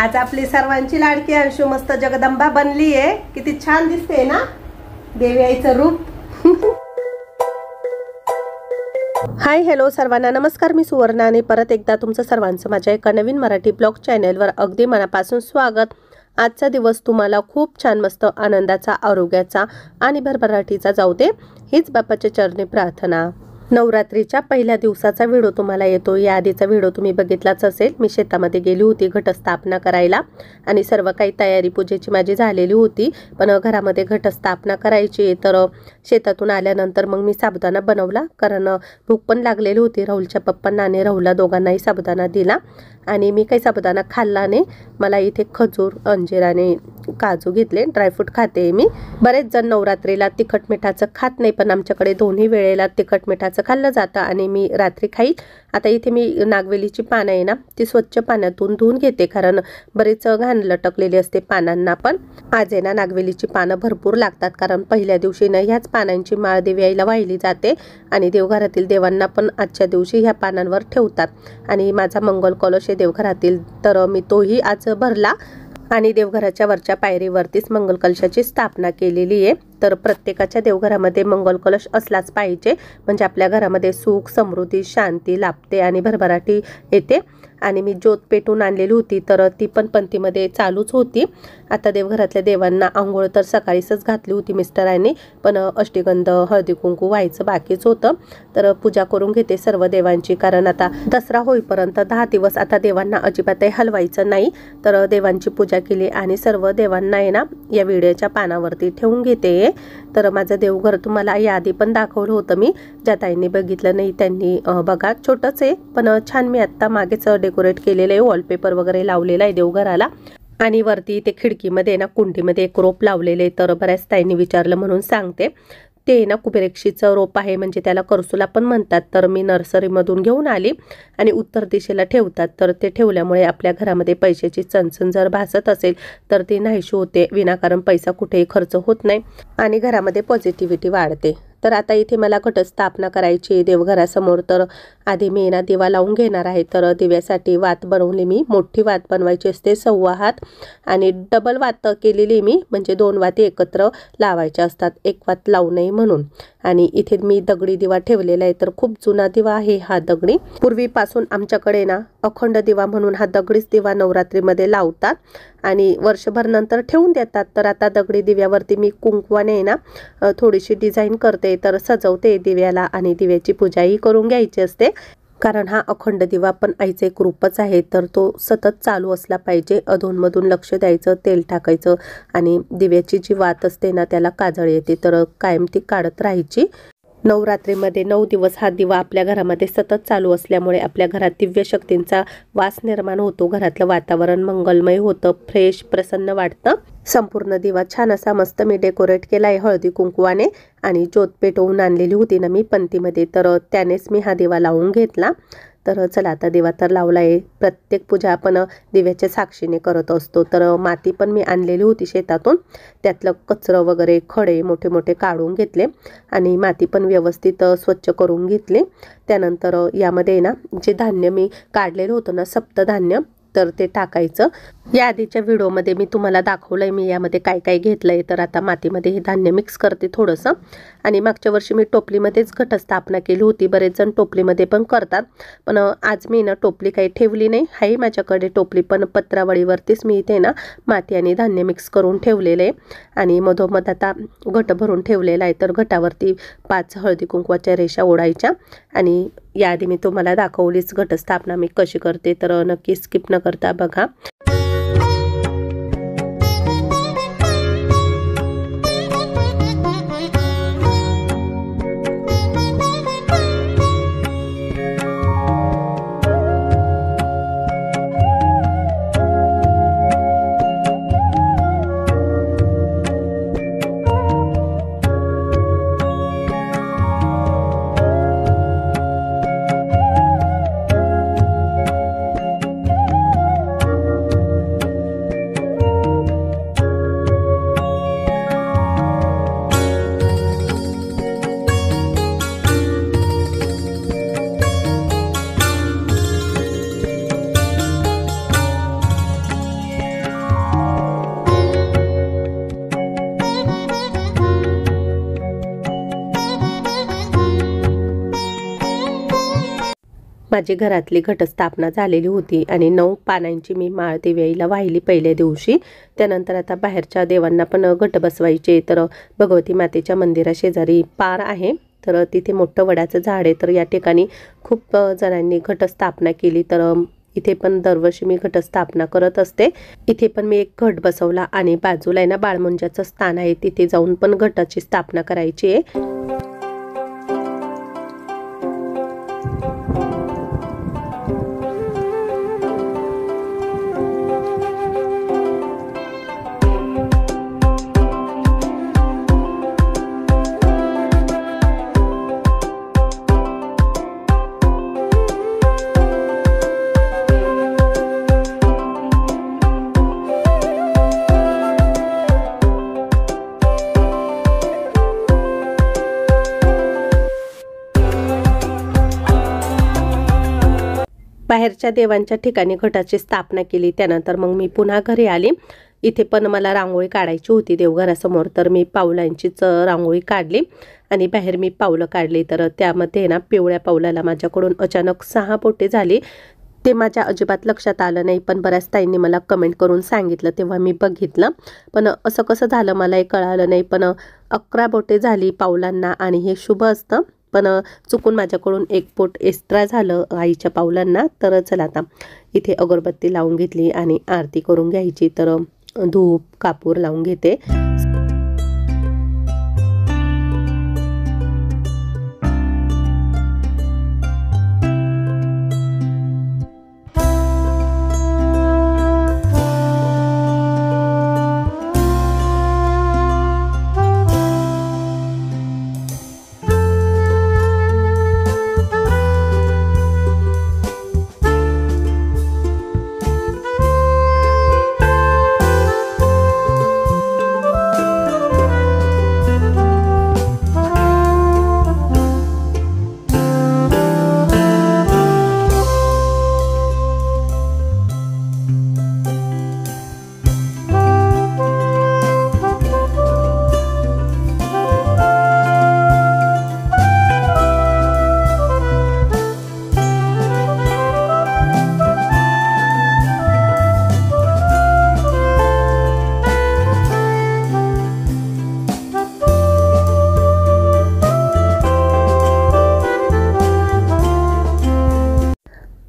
आज आपली सर्वांची लाडकी अंशू मस्त जगदंबा बनली आहे. किती छान दिसते ना देवी आईचं रूप. हाय हॅलो सर्वांना नमस्कार. मी सुवर्णा आणि परत एकदा तुमचं सर्वांचं माझ्या एका नवीन मराठी ब्लॉग चॅनलवर अगदी मनापासून स्वागत. आजचा दिवस तुम्हाला खूप छान मस्त आनंदाचा, आरोग्याचा आणि भरभराटीचा जाऊ दे हीच बाप्पाच्या चरणी प्रार्थना. नवरात्रीच्या पहिल्या दिवसाचा व्हिडिओ तुम्हाला येतो. या आधीचा व्हिडिओ तुम्ही बघितलाच असेल. मी शेतामध्ये गेली होती घटस्थापना करायला आणि सर्व काही तयारी पूजेची माझी झालेली होती. पण घरामध्ये घटस्थापना करायची तर शेतातून आल्यानंतर मग मी साबुदाणा बनवला, कारण भूक पण लागलेली होती. राहुलच्या पप्पांना आणि राहुलला दोघांनाही साबुदाणा दिला आणि मी काही साबुदाणा खाल्ला नाही. मला इथे खजूर, अंजीर आणि काजू घेतले. ड्रायफ्रूट खाते मी. बरेच जण नवरात्रीला तिखट मिठाचं खात नाही, पण आमच्याकडे दोन्ही वेळेला तिखट मिठाचं खाल्लं जातं आणि मी रात्री खाईल. आता इथे मी नागवेलीची पानं आहे ना ती स्वच्छ पाण्यातून धुवून घेते, कारण बरेच घाण लटकलेली असते पानांना. पण आज आहे ना नागवेलीची पानं भरपूर लागतात, कारण पहिल्या दिवशी ना ह्याच पानांची माळ देवी आईला वाहिली जाते आणि देवघरातील देवांना पण आजच्या दिवशी ह्या पानांवर ठेवतात. आणि माझा मंगल कलश आहे देवघरातील, तर मी तोही आज भरला आणि देवघराच्या वरच्या पायरीवरतीच मंगल कलशाची स्थापना केलेली आहे. तर प्रत्येकाच्या देवघरामध्ये मंगल कलश असलाच पाहिजे, म्हणजे आपल्या घरामध्ये सुख, समृद्धी, शांती लाभते आणि भरभराटी येते. आणि मी ज्योत पेटून आणलेली होती, तर ती पण पंथीमध्ये चालूच होती. आता देवघरातल्या देवांना आंघोळ तर सकाळीच घातली होती मिस्टरांनी, पण अष्टगंध, हळदी कुंकू व्हायचं बाकीच होतं. तर पूजा करून घेते सर्व देवांची, कारण आता दसरा होईपर्यंत 10 दिवस आता देवांना अजिबातही हलवायचं नाही. तर देवांची पूजा केली आणि सर्व देवांना आहे ना या व्हिडिओच्या पानावरती ठेवून घेते. तर माझं देवघर तुम्हाला याआधी पण दाखवलं होतं मी. ज्या ताईंनी बघितलं नाही त्यांनी बघा. छोटंच आहे पण छान. मी आत्ता मागेच डेकोरेट केलेलं आहे, वॉलपेपर वगैरे लावलेला आहे देवघराला. आणि वरती ते खिडकीमध्ये ना कुंडीमध्ये एक रोप लावलेले. तर बऱ्याच ताईंनी विचारलं म्हणून सांगते. ते ना कुबेरेक्षीचं रोप आहे, म्हणजे त्याला करसुला पण म्हणतात. तर मी नर्सरीमधून घेऊन आली आणि उत्तर दिशेला ठेवतात. तर ते ठेवल्यामुळे आपल्या घरामध्ये पैशाची चणचण जर भासत असेल तर ती नाहीशी होते. विनाकारण पैसा कुठेही खर्च होत नाही आणि घरामध्ये पॉझिटिव्हिटी वाढते. तर आता इथे मला घटस्थापना करायची देवघरासमोर. तर आधी मी ना दिवा लावून घेणार आहे. तर दिव्यासाठी वात बनवली मी. मोठी वात बनवायची असते 1.25 हात आणि डबल वात केलेली मी, म्हणजे 2 वाती एकत्र लावायच्या असतात, एक वात लावू नये म्हणून. आणि इथे मी दगडी दिवा ठेवलेला आहे. तर खूप जुना दिवा आहे हा दगडी. पूर्वीपासून आमच्याकडे ना अखंड दिवा म्हणून हा दगडीच दिवा नवरात्रीमध्ये लावतात आणि वर्षभर नंतर ठेवून देतात. तर आता दगडी दिव्यावरती मी कुंकवाने ना थोडीशी डिझाईन करते, तर सजवते दिव्याला आणि दिव्याची पूजाही करून घ्यायची असते. कारण हा अखंड दिवा पण आईचं एक रूपच आहे, तर तो सतत चालू असला पाहिजे. अधूनमधून लक्ष द्यायचं, तेल टाकायचं आणि दिव्याची जी वात असते ना त्याला काजळ येते, तर कायम ती काढत राहायची. नवरात्रीमध्ये 9 दिवस हा दिवा आपल्या घरामध्ये सतत चालू असल्यामुळे आपल्या घरात दिव्य शक्तींचा वास निर्माण होतो. घरातलं वातावरण मंगलमय होतं, फ्रेश, प्रसन्न वाटतं. संपूर्ण दिवा छान असा मस्त मी डेकोरेट केला आहे हळदी कुंकवाने. आणि ज्योत पेटवून आणलेली होती ना मी पंथीमध्ये, तर त्यानेच मी हा दिवा लावून घेतला. तर चला आता दिवा तर लावला आहे. प्रत्येक पूजा आपण दिव्याच्या साक्षीने करत असतो. तर माती पण मी आणलेली होती शेतातून, त्यातलं कचरं वगैरे खडे मोठे मोठे काढून घेतले आणि माती पण व्यवस्थित स्वच्छ करून घेतली. त्यानंतर यामध्ये ना जे धान्य मी काढलेलं होतं ना सप्तधान्य, तर ते टाकायचं. या आधीच्या व्हिडिओमध्ये मी तुम्हाला दाखवलं आहे मी यामध्ये काय काय घेतलं आहे. तर आता मातीमध्ये हे धान्य मिक्स करते थोडंसं. आणि मागच्या वर्षी मी टोपलीमध्येच घटस्थापना केली होती. बरेच जण टोपलीमध्ये पण करतात, पण आज मी ना टोपली काही ठेवली नाही. आहे माझ्याकडे टोपली, पण पत्रावळीवरतीच मी इथे ना माती आणि धान्य मिक्स करून ठेवलेलं आहे. आणि मधोमध आता घट भरून ठेवलेला आहे. तर घटावरती 5 हळदी कुंकवाच्या रेषा ओढायच्या. आणि याआधी मी तुम्हाला दाखवलीच घटस्थापना मी कशी करते, तर नक्की स्किप न करता बघा. माझी घरातली घटस्थापना झालेली होती आणि 9 पानांची मी माळ देवीला वाहिली पहिल्या दिवशी। त्यानंतर आता बाहेरच्या देवांना पण घट बसवायचे। तर भगवती मातेच्या मंदिरा शेजारी पार आहे, तर तिथे मोठं वडाचं झाड आहे। तर या ठिकाणी खूप जणांनी घटस्थापना केली। तर इथे पण दरवर्षी मी घटस्थापना करत असते। इथे पण मी एक घट बसवला आणि बाजूला आहे ना बाळमुंजाचं स्थान आहे, तिथे जाऊन पण घटाची स्थापना करायची आहे। बाहेरच्या देवांच्या ठिकाणी घटाची स्थापना केली। त्यानंतर मग मी पुन्हा घरी आली। इथे पण मला रांगोळी काढायची होती देवघरासमोर, तर मी पावलांचीच रांगोळी काढली आणि बाहेर मी पावलं काढली। तर त्यामध्ये ना पिवळ्या पावलाला माझ्याकडून अचानक 6 बोटे झाली। ते माझ्या अजिबात लक्षात आलं नाही, पण बऱ्याच ताईंनी मला कमेंट करून सांगितलं, तेव्हा मी बघितलं। पण असं कसं झालं मलाही कळालं नाही, पण 11 बोटे झाली पावलांना आणि हे शुभ असतं। पण चुकून माझ्याकडून 1 बोट एक्स्ट्रा झालं आईच्या पावलांना। तर चला आता इथे अगरबत्ती लावून घेतली आणि आरती करून घ्यायची। तर धूप कापूर लावून घेते।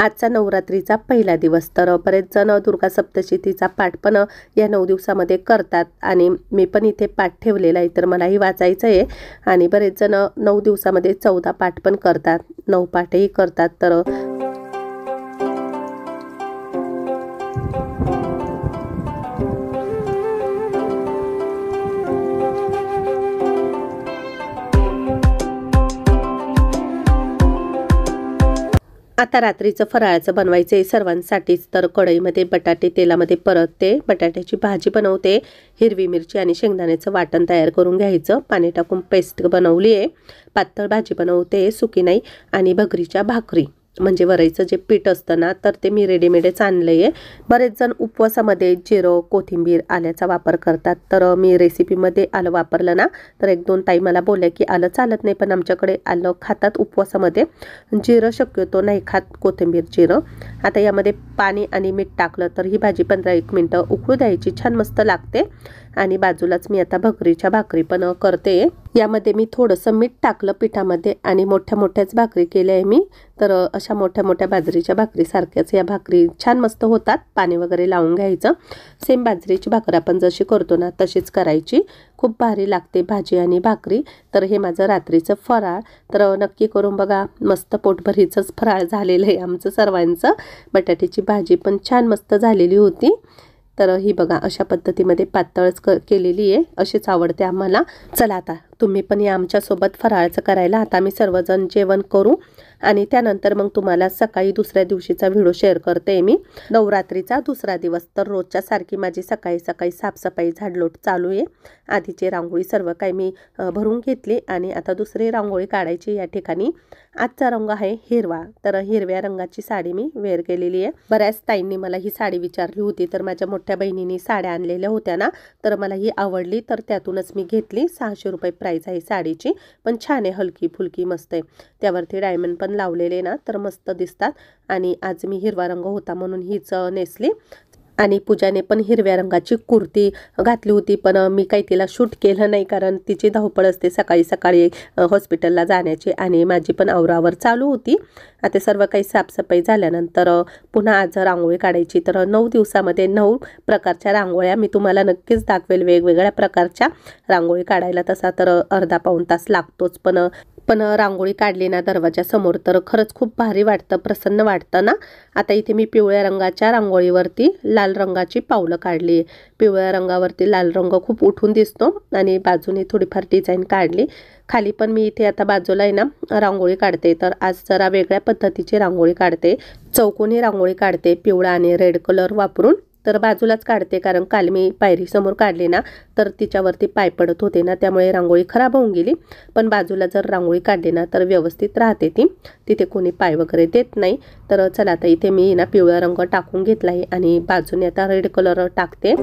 आजचा नवरात्रीचा पहिला दिवस। तर बरेच जण दुर्गा सप्तशतीचा पाठ पण या 9 दिवसामध्ये करतात आणि मी पण इथे पाठ ठेवलेला आहे, तर मलाही वाचायचं आहे। आणि बरेच जण 9 दिवसामध्ये 14 पाठ पण करतात, 9 पाठही करतात। तर आता रात्रीचं फराळाचं बनवायचं आहे सर्वांसाठीच। तर कढईमध्ये बटाटे तेलामध्ये परतते, बटाट्याची भाजी बनवते, हिरवी मिरची आणि शेंगदाण्याचं वाटण तयार करून घ्यायचं, पाणी टाकून पेस्ट बनवली आहे, पातळ भाजी बनवते सुकी नाही, आणि भगरीच्या भाकरी म्हणजे वरईचं जे पीठ असतं ना, तर ते मी रेडीमेडच आणलंय। बरेच जण उपवासामध्ये जिरं कोथिंबीर आल्याचा वापर करतात, तर मी रेसिपीमध्ये आलं वापरलं ना, तर 1-2 ताई मला बोलल्या की आलं चालत नाही, पण आमच्याकडे आलं खातात उपवासामध्ये, जिरं शक्यतो नाही खात, कोथिंबीर जिरं। आता यामध्ये पाणी आणि मीठ टाकलं तर ही भाजी 15-1 मिनिटं उकळू द्यायची, छान मस्त लागते। आणि बाजूलाच मी आता भगरीच्या भाकरी पण करते। यामध्ये मी थोडंसं मीठ टाकलं पिठामध्ये आणि मोठ्या मोठ्याच भाकरी केल्या आहे मी। तर अशा मोठ्या मोठ्या बाजरीच्या भाकरी सारख्याच या भाकरी छान मस्त होतात। पाणी वगैरे लावून घ्यायचं, सेम बाजरीची भाकर आपण जशी करतो ना तशीच करायची, खूप भारी लागते भाजी आणि भाकरी। तर हे माझं रात्रीचं फराळ, तर नक्की करून बघा, मस्त पोटभरीचंच फराळ झालेलं आहे आमचं सर्वांचं। बटाट्याची भाजी पण छान मस्त झालेली होती। तर ही बघा अशा पद्धतीमध्ये पातळच केलेली आहे, अशीच आवडते आम्हाला। चला आता तुम्ही पण या आमच्यासोबत फराळाचं करायला। आता आम्ही सर्वजण जेवण करू आणि त्यानंतर मग तुम्हाला सकाळी दुसऱ्या दिवशीचा व्हिडिओ शेअर करते मी। नवरात्रीचा दुसरा दिवस, तर रोजच्या सारखी माझी सकाळी सकाळी साफसफाई झाडलोट चालू आहे। आधीची रांगोळी सर्व काही मी भरून घेतली आणि आता दुसरी रांगोळी काढायची या ठिकाणी। आजचा रंग आहे हिरवा, तर हिरव्या रंगाची साडी मी वेअर केलेली आहे। बऱ्याच ताईंनी मला ही साडी विचारली होती, तर माझ्या मोठ्या बहिणींनी साड्या आणलेल्या होत्या ना, तर मला ही आवडली, तर त्यातूनच मी घेतली। 600 रुपये प्राइस प्राइस आहे साडीची, पण छान आहे, हलकी फुलकी मस्त आहे. त्यावरती डायमंड पण लावलेले ना तर मस्त दिसतात. आणि आज मी हिरवा रंग होता म्हणून हीच नेसली. आणि पूजाने पण हिरव्या रंगाची कुर्ती घातली होती, पण मी काही तिला शूट केलं नाही कारण तिची धावपळ असते सकाळी सकाळी हॉस्पिटलला जाण्याची आणि माझी पण आवरावर चालू होती. आता सर्व काही साफसफाई झाल्यानंतर पुन्हा आज रांगोळी काढायची. तर 9 दिवसामध्ये 9 प्रकारच्या रांगोळ्या मी तुम्हाला नक्कीच दाखवेल. वेगवेगळ्या प्रकारच्या रांगोळी काढायला तसा तर अर्धा पाऊण तास लागतोच, पण रांगोळी काढली ना दरवाजासमोर तर खरंच खूप भारी वाटतं, प्रसन्न वाटतं ना. आता इथे मी पिवळ्या रंगाच्या रांगोळीवरती लाल रंगाची पावलं काढली. पिवळ्या रंगावरती लाल रंग खूप उठून दिसतो आणि बाजूने थोडीफार डिझाईन काढली. खाली पण मी इथे आता बाजूला आहे ना रांगोळी काढते. तर आज जरा वेगळ्या पद्धतीची रांगोळी काढते, चौकोनी रांगोळी काढते पिवळा आणि रेड कलर वापरून. तर बाजूलाच काढते कारण काल मी पायरीसमोर काढली ना तर तिच्यावरती पाय पडत होते ना, त्यामुळे रांगोळी खराब होऊन गेली. पण बाजूला जर रांगोळी काढली ना तर व्यवस्थित राहते ती, तिथे कोणी पाय वगैरे देत नाही. तर चला आता इथे मी ना पिवळा रंग टाकून घेतला आहे आणि बाजूने आता रेड कलर टाकते.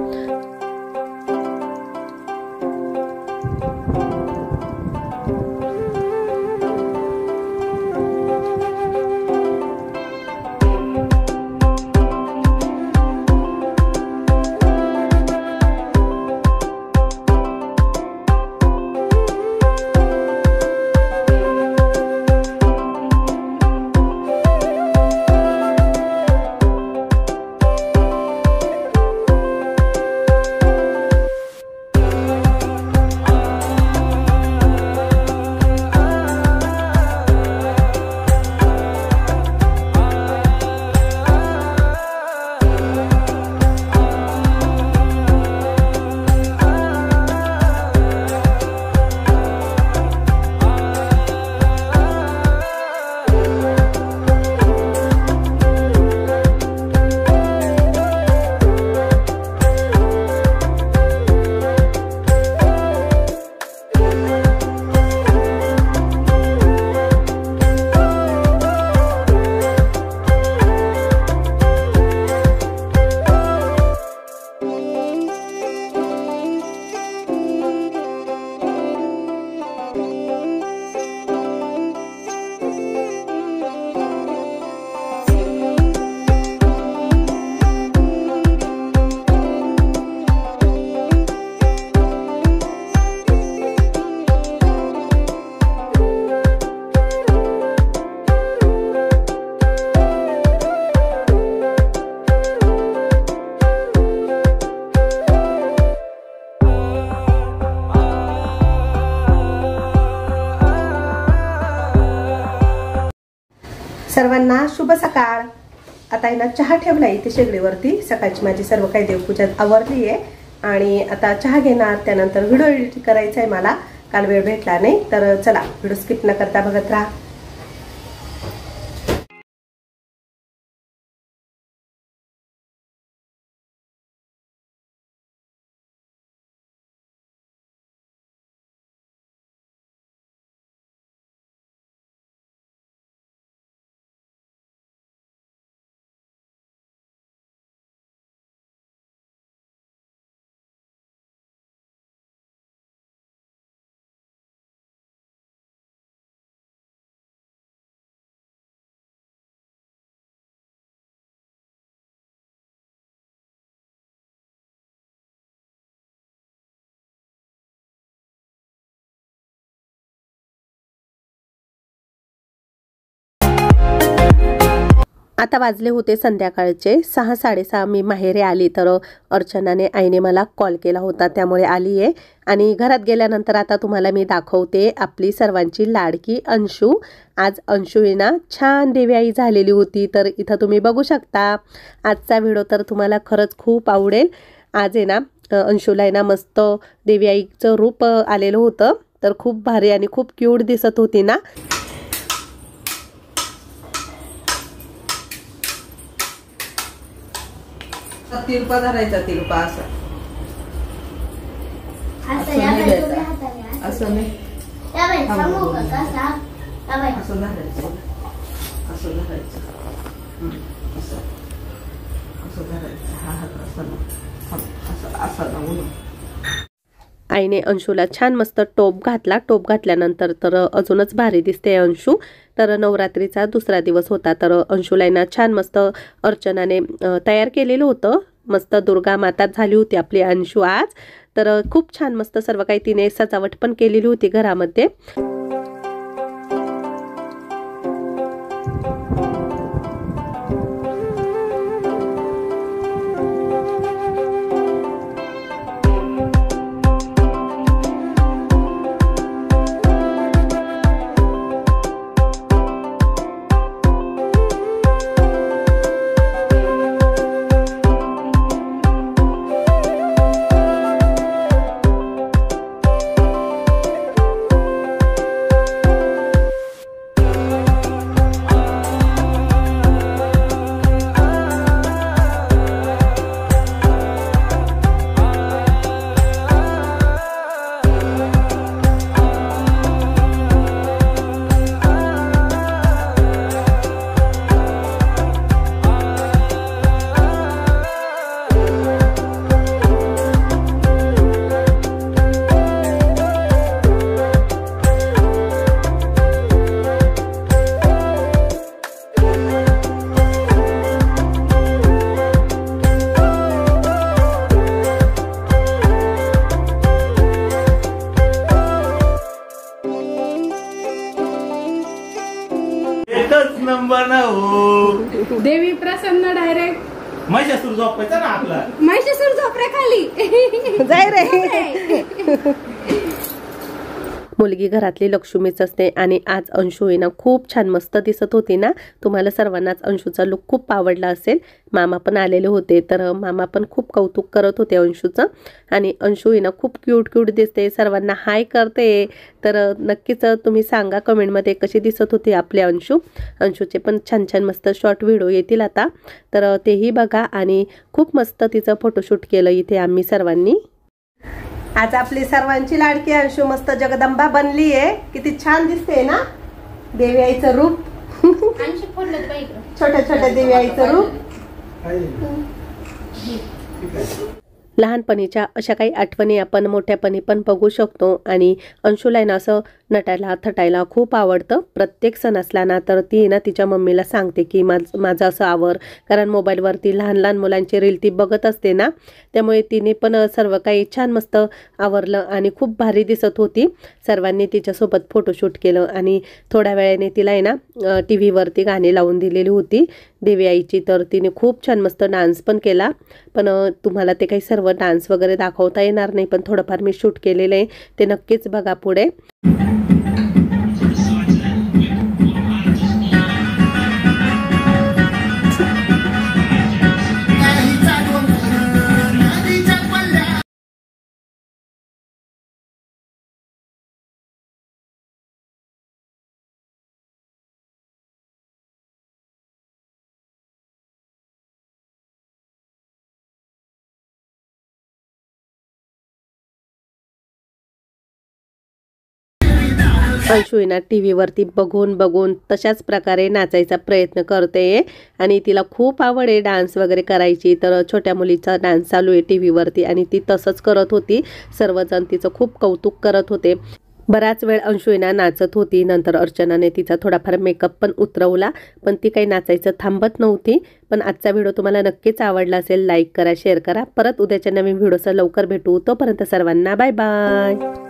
सर्वांना शुभ सकाळ. आता आहे ना चहा ठेवला इथे शेगडीवरती. सकाळची माझी सर्व काही देवपूजा आवरली आहे आणि आता चहा घेणार. त्यानंतर व्हिडिओ एडिट करायचा आहे मला, काल वेळ भेटला नाही. तर चला व्हिडिओ स्किप न करता बघत राहा. आता वाजले होते संध्याकाळचे 6-6:30. मी माहेरी आली तर अर्चनाने आईने मला कॉल केला होता, त्यामुळे आली आहे. आणि घरात गेल्यानंतर आता तुम्हाला मी दाखवते आपली सर्वांची लाडकी अंशू. आज अंशू ना छान देव्याई झालेली होती. तर इथं तुम्ही बघू शकता. आजचा व्हिडिओ तर तुम्हाला खरंच खूप आवडेल. आज आहे ना अंशूला आहे ना मस्त देव्याईचं रूप आलेलं होतं. तर खूप भारी आणि खूप क्यूट दिसत होती ना. तिरपा धरायचा, तिरपा असं असं नाही धरायचं, असं नाही असं धरायचं, असं धरायचं, असं असं धरायचं. हा हात असं असं असं लावून आईने अंशूला छान मस्त टोप घातला. टोप घातल्यानंतर तर अजूनच भारी दिसते अंशू. तर नवरात्रीचा दुसरा दिवस होता. तर अंशूला ना छान मस्त अर्चनाने तयार केलेलं होतं. मस्त दुर्गा माता झाली होती आपली अंशू आज. तर खूप छान मस्त सर्व काही तिने सजावट पण केलेली होती घरामध्ये. नंबर ना हो. देवी प्रसन्न डायरेक्ट महिषासूर झोपायचा ना आपला. महिषासूर झोपऱ्या खाली जाय रे. मुलगी घरातली लक्ष्मीच असते आणि आज अंशू ना खूप छान मस्त दिसत होती ना. तुम्हाला सर्वांनाच अंशूचा लुक खूप आवडला असेल. मामा पण आलेले होते तर मामा पण खूप कौतुक करत होते अंशूचं. आणि अंशू ना खूप क्यूट दिसते, सर्वांना हाय करते. तर नक्कीच तुम्ही सांगा कमेंटमध्ये कशी दिसत होती आपले अंशूचे पण छान छान मस्त शॉर्ट व्हिडिओ येतील आता. तर तेही बघा. आणि खूप मस्त तिचं फोटोशूट केलं इथे आम्ही सर्वांनी. आज आपली सर्वांची लाडकी अंशू मस्त जगदंबा बनली आहे. किती छान दिसते ना देवी आईचं रूप. छोट्या छोट्या देवी आईचं रूप. लहानपणीच्या अशा काही आठवणी आपण मोठ्यापणी पण बघू शकतो. आणि अंशूला ना असं नटायला थटायला खूप आवडतं. प्रत्येक सण असला ना तर ती ना तिच्या मम्मीला सांगते की माझं असं आवर. कारण मोबाईलवरती लहान लहान मुलांची रील ती बघत असते ना, त्यामुळे तिने पण सर्व काही छान मस्त आवरलं आणि खूप भारी दिसत होती. सर्वांनी तिच्यासोबत फोटोशूट केलं आणि थोड्या वेळाने तिला आहे ना टी व्हीवरती गाणी लावून दिलेली होती देवी आईची. तर तिने खूप छान मस्त डान्स पण केला. पण तुम्हाला ते काही सर्व डान्स वगैरे दाखवता येणार नाही, पण थोडंफार मी शूट केलेलं आहे, ते नक्कीच बघा पुढे. अंशू ना टी व्हीवरती बघून तशाच प्रकारे नाचायचा प्रयत्न करते आणि तिला खूप आवड आहे डान्स वगैरे करायची. तर छोट्या मुलीचा डान्स चालू आहे टी व्हीवरती आणि ती तसंच करत होती. सर्वजण तिचं खूप कौतुक करत होते. बराच वेळ अंशू ना नाचत होती. नंतर अर्चनाने तिचा थोडाफार मेकअप पण उतरवला, पण ती काही नाचायचं थांबत नव्हती. पण आजचा व्हिडिओ तुम्हाला नक्कीच आवडला असेल. लाईक करा, शेअर करा. परत उद्याच्या नवीन व्हिडिओसह लवकर भेटू. तोपर्यंत सर्वांना बाय बाय.